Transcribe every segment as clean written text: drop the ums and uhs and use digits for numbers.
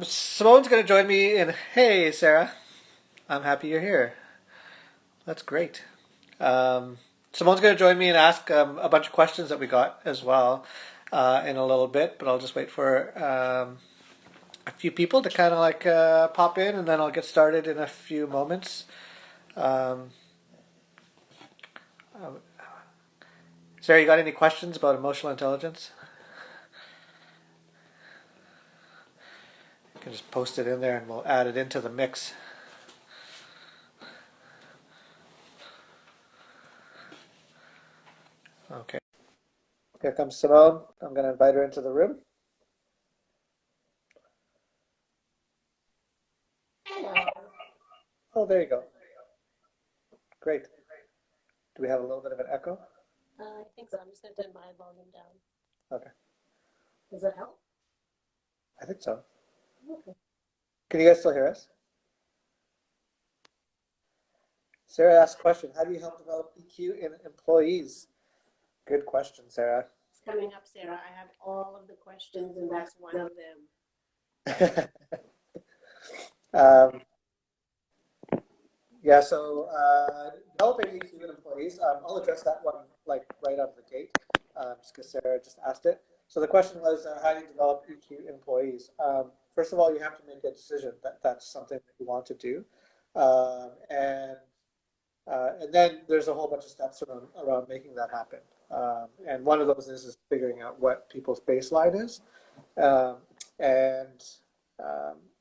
Simone's going to join me in. Hey, Sarah. I'm happy you're here. That's great. Simone's going to join me and ask a bunch of questions that we got as well in a little bit, but I'll just wait for a few people to kind of like pop in, and then I'll get started in a few moments. Um, Sarah, you got any questions about emotional intelligence? You can just post it in there and we'll add it into the mix. Okay. Here comes Simone. I'm going to invite her into the room. Oh, there you go. Great. Do we have a little bit of an echo? I think so. I'm just going to turn my volume down. Okay. Does that help? I think so. Okay. Can you guys still hear us? Sarah asked a question. How do you help develop EQ in employees? Good question, Sarah. It's coming up, Sarah. I have all of the questions, and that's one of um, yeah, so developing EQ in employees, I'll address that one like right out of the gate, just because Sarah just asked it. So the question was, how do you develop EQ in employees? First of all, you have to make a decision that that's something that you want to do, um, and and then there's a whole bunch of steps around making that happen. And one of those is figuring out what people's baseline is. Um, and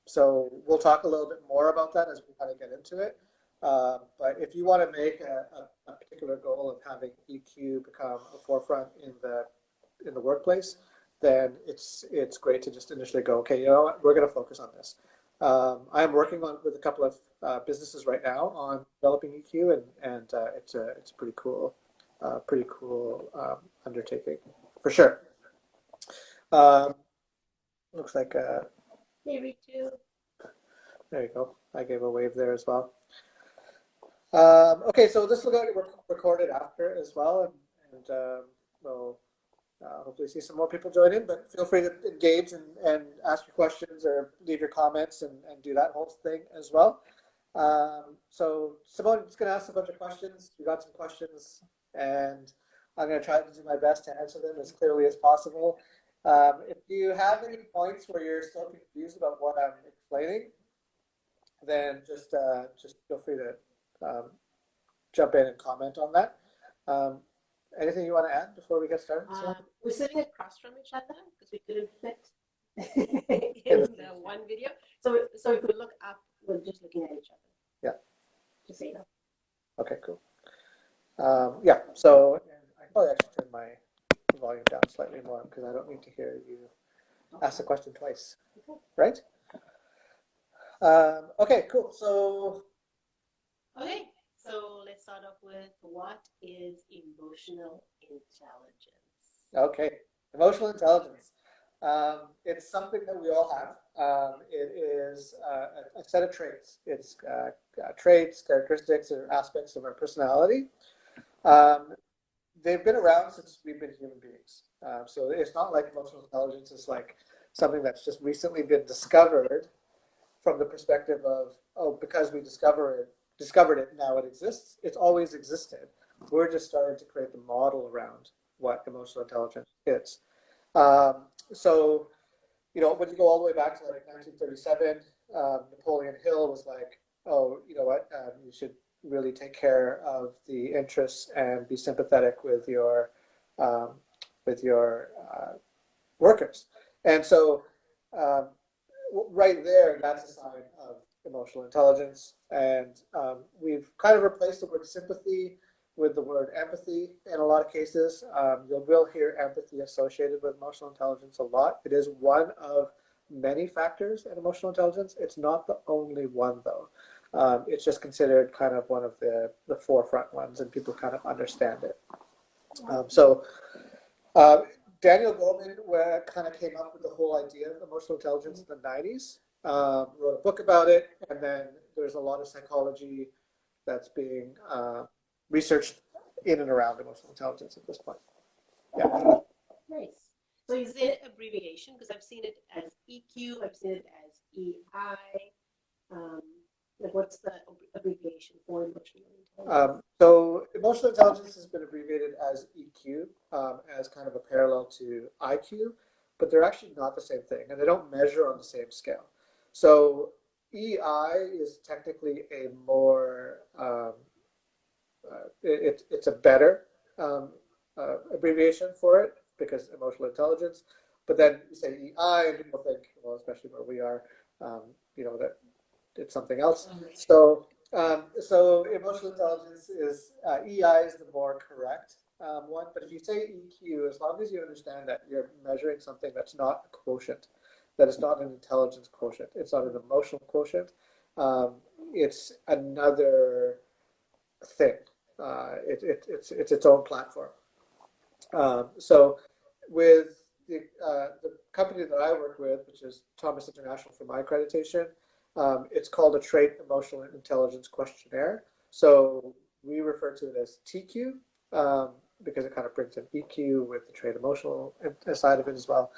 so we'll talk a little bit more about that as we kind of get into it. But if you want to make a particular goal of having EQ become a forefront in the workplace, then it's great to just initially go, okay, you know what, we're going to focus on this. I'm working on with a couple of businesses right now on developing EQ, and it's a pretty cool undertaking for sure. Um, looks like Maybe two. there you go. I gave a wave there as well. Okay, so this will get recorded after as well, and we'll hopefully see some more people join in. But feel free to engage and ask your questions or leave your comments and do that whole thing as well. So Simone is going to ask a bunch of questions. We got some questions, and I'm going to try to do my best to answer them as clearly as possible. If you have any points where you're still confused about what I'm explaining, then just feel free to jump in and comment on that. Um, Anything you want to add before we get started? We're sitting across from each other because we couldn't fit In in the, the one video. So if we look up, we're just looking at each other. yeah. Just so you know. Okay. Cool. Yeah. So I probably actually turn my volume down slightly more because I don't need to hear you ask the question twice. Okay. Right? Okay. Cool. So Okay. So let's start off with what is emotional intelligence? okay, emotional intelligence. It's something that we all have. It is a set of traits. It's traits, characteristics, or aspects of our personality. Um, they've been around since we've been human beings. So it's not like emotional intelligence is like something that's just recently been discovered from the perspective of, oh, because we discovered it, now it exists. It's always existed. We're just starting to create the model around what emotional intelligence is. So, you know, when you go all the way back to like 1937, Napoleon Hill was like, oh, you know what, you should really take care of the interests and be sympathetic um, with your workers. And so, um, right there, that's a sign of emotional intelligence. And we've kind of replaced the word sympathy with the word empathy in a lot of cases. You will hear empathy associated with emotional intelligence a lot. It is one of many factors in emotional intelligence. It's not the only one, though. It's just considered kind of one of the forefront ones, and people kind of understand it. So uh, Daniel Goleman kind of came up with the whole idea of emotional intelligence in the 90s, wrote a book about it, and then there's a lot of psychology that's being researched in and around emotional intelligence at this point. Nice. So is it abbreviation? Because I've seen it as EQ, I've seen it as EI? Um, like what's the abbreviation for emotional intelligence? So emotional intelligence has been abbreviated as EQ, as kind of a parallel to IQ, but they're actually not the same thing, and they don't measure on the same scale. So EI is technically a more it's a better abbreviation for it because emotional intelligence. But then you say EI, and people think, well, especially where we are, um, that it's something else. So emotional intelligence is EI is the more correct one. But if you say EQ, as long as you understand that you're measuring something that's not a quotient, that is not an intelligence quotient, it's not an emotional quotient, um, it's another thing. It's its own platform. So with the company that I work with, which is Thomas International for my accreditation, it's called a Trait Emotional Intelligence Questionnaire. So we refer to it as TQ because it kind of brings in EQ with the trait emotional side of it as well.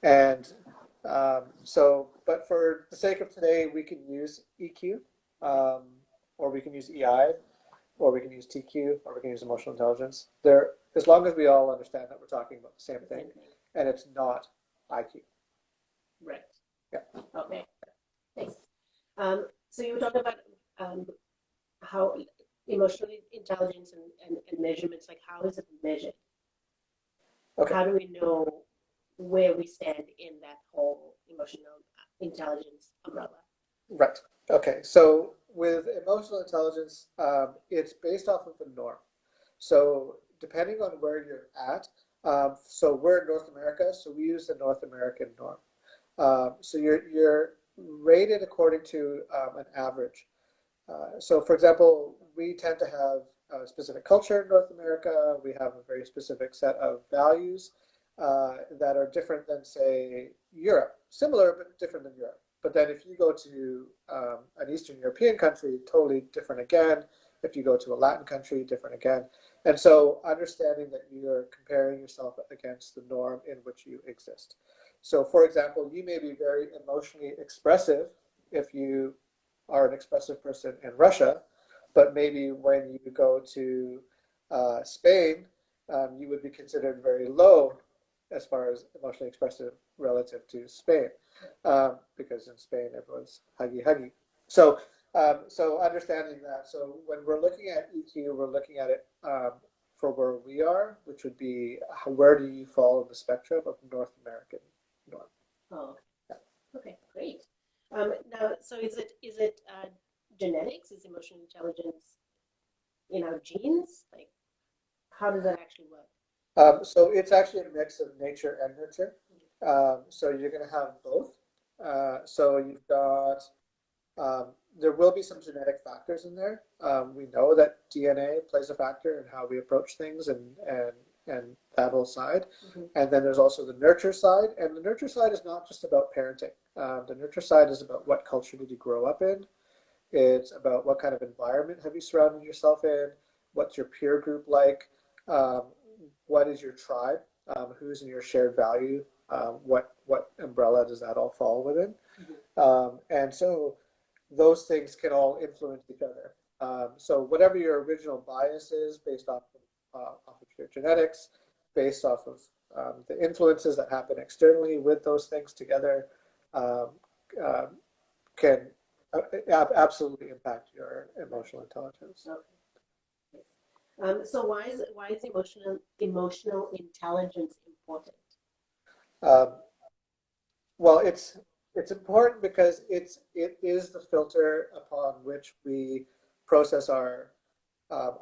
And but for the sake of today, we can use EQ, or we can use EI, or we can use TQ, or we can use emotional intelligence. There, as long as we all understand that we're talking about the same thing, and it's not IQ. Right. Yeah. Okay. Thanks. So you were talking about how emotional intelligence and measurements, like how is it measured? Okay. How do we know where we stand in that whole emotional intelligence umbrella? Right. Okay. So with emotional intelligence, it's based off of a norm. So depending on where you're at, so we're in North America, so we use the North American norm. So you're rated according to an average. So for example, we tend to have a specific culture in North America. We have a very specific set of values that are different than, say, Europe. Similar, but different than Europe. But then if you go to an Eastern European country, totally different again. If you go to a Latin country, different again. And so understanding that you're comparing yourself against the norm in which you exist. So for example, you may be very emotionally expressive if you are an expressive person in Russia, but maybe when you go to Spain, you would be considered very low as far as emotionally expressive relative to Spain, because in Spain everyone's huggy huggy. So, so understanding that. So when we're looking at EQ, we're looking at it for where we are, which would be where do you fall in the spectrum of North American norm. Oh, okay, great. Now, so is it genetics? Is emotional intelligence in our genes? Like, how does that actually work? So it's actually a mix of nature and nurture. So you're going to have both. So you've got there will be some genetic factors in there. We know that DNA plays a factor in how we approach things and that whole side. Mhm. And then there's also the nurture side. And the nurture side is not just about parenting. The nurture side is about what culture did you grow up in? It's about what kind of environment have you surrounded yourself in? What's your peer group like? Um, what is your tribe? Who's in your shared value? What umbrella does that all fall within? And so those things can all influence each other. So whatever your original bias is, based off of your genetics, based off of the influences that happen externally with those things together, um, um, can absolutely impact your emotional intelligence. Okay. So why is emotional intelligence important? Um, well, it's important because it is the filter upon which we process our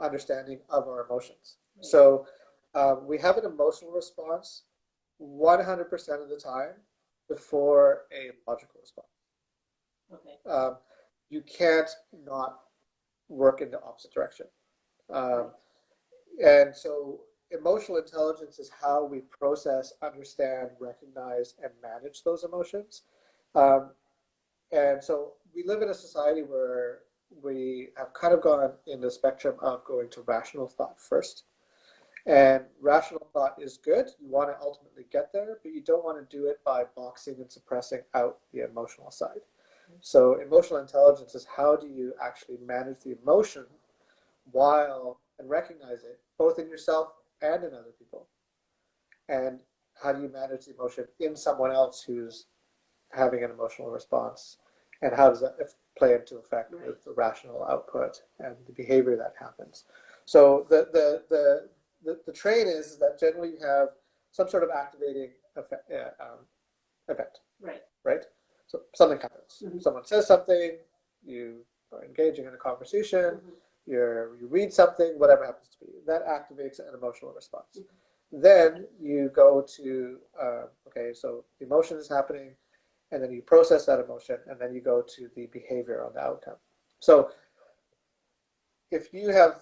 understanding of our emotions. So we have an emotional response 100% of the time before a logical response. Okay. You can't not work in the opposite direction. Right. And so emotional intelligence is how we process, understand, recognize, and manage those emotions. Um, and so we live in a society where we have kind of gone in the spectrum of going to rational thought first. And rational thought is good. You want to ultimately get there, but you don't want to do it by boxing and suppressing out the emotional side. So emotional intelligence is how do you actually manage the emotion and recognize it both in yourself and in other people, and how do you manage the emotion in someone else who's having an emotional response, and how does that play into effect with the rational output and the behavior that happens. So the train is that generally you have some sort of activating event, Right. right? So something happens. Mm-hmm. Someone says something, you are engaging in a conversation, you read something, whatever happens to be, that activates an emotional response. Then you go to, okay, so the emotion is happening, and then you process that emotion, and then you go to the behavior on the outcome. So if you have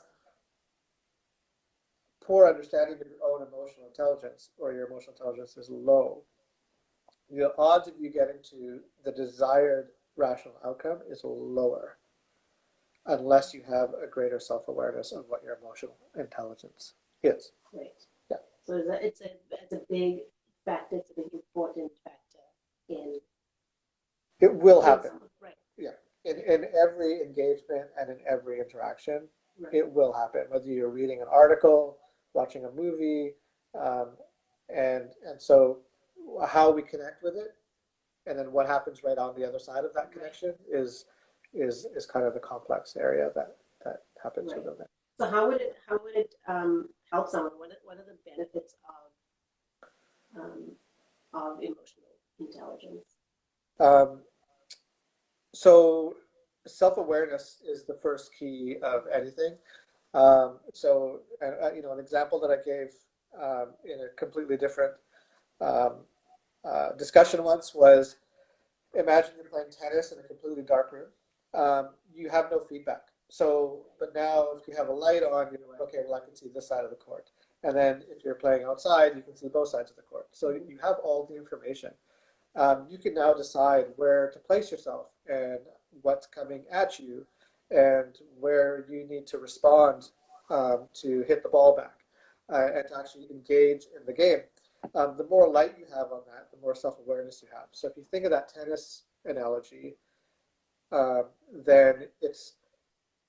poor understanding of your own emotional intelligence, or your emotional intelligence is low, the odds of you getting to the desired rational outcome is lower, unless you have a greater self-awareness of what your emotional intelligence is. Right. Yeah. So it's a big factor, it's a big important factor in. It will happen. Right. Yeah. In every engagement and in every interaction, right, it will happen. Whether you're reading an article, watching a movie, and so how we connect with it, and then what happens right on the other side of that connection is kind of the complex area that happens within that. So how would it help someone? What are the benefits of emotional intelligence? So self-awareness is the first key of anything. So an example that I gave in a completely different um, discussion once was, imagine you're playing tennis in a completely dark room. You have no feedback. So, but now if you have a light on, you're like, okay, well, I can see this side of the court. And then if you're playing outside, you can see both sides of the court. So you have all the information. You can now decide where to place yourself and what's coming at you and where you need to respond to hit the ball back and to actually engage in the game. The more light you have on that, the more self-awareness you have. So if you think of that tennis analogy, then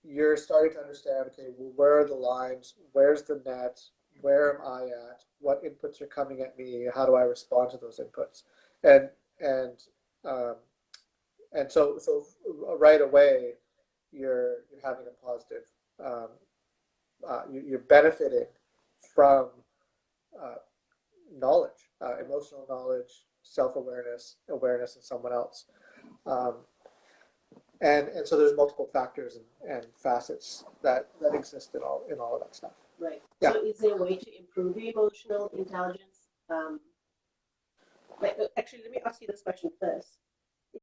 you're starting to understand, okay, well, where are the lines? Where's the net? Where am I at? What inputs are coming at me? How do I respond to those inputs? And and um, so right away, you're having a positive. Um, you're benefiting from uh, knowledge, emotional knowledge, self-awareness, awareness in someone else. Um, and so there's multiple factors and facets that exist in all of that stuff. Right. Yeah. So is there a way to improve emotional intelligence? Actually, let me ask you this question first.